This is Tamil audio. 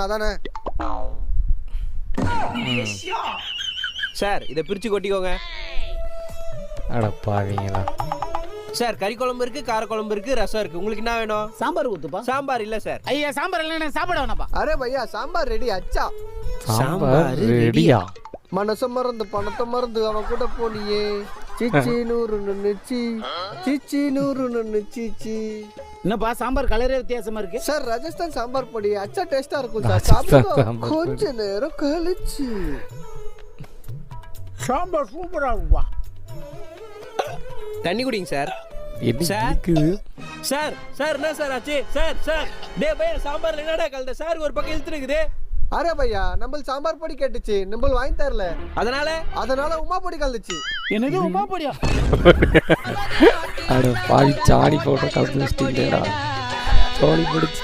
அதானே சார் இதை பிரிச்சு கொட்டிக்கோங்க. அட பாவீங்களா. சார் கறி குழம்பு இருக்கு, கார குழம்பு இருக்கு, ரசம் இருக்கு. உங்களுக்கு என்ன வேணும்? சாம்பார் ஊத்துப்பா. சாம்பார் இல்ல சார். ஐயா சாம்பார் இல்ல சாப்பிட வேணாப்பா. அரே பையா சாம்பார் ரெடி அச்சா. சாம்பார் ரெடியா? மனச மறந்து பணத்தை மறந்து அவன் கூட போனியே. சிச்சி நூறு நின்னுச்சி, சிச்சி நூறு நின்னுச்சி. என்னப்பா சாம்பார் கலரே வித்தியாசமா இருக்கு. சார் ராஜஸ்தான் சாம்பார் பொடி அச்சா டேஸ்டா இருக்கும் சார். ராஜஸ்தான் சாப்பிடுங்க சாம்பார் கொஞ்ச நேரம் கழிச்சு. சாம்பார் சூப்பரா இருக்குப்பா. தண்ணி குடிங்க சார். என்ன சார்? இருக்குது? சார் சார் என்ன சார் ஆச்சு? சார் சார் டே பையா சாம்பார்ல என்னடா கலந்த? சார் ஒரு பக்கம் இழுத்துருக்குது. அரே பையா நம்ம சாம்பார் பொடி கேட்டுச்சு, நம்ம வாங்கி தரல, அதனால உமா பொடி கலந்துச்சு. என்னது உமா பொடியா? அட பாவி சாடி போட்டு கலந்து வச்சிட்டீங்களேடா. சோழி பிடிச்சி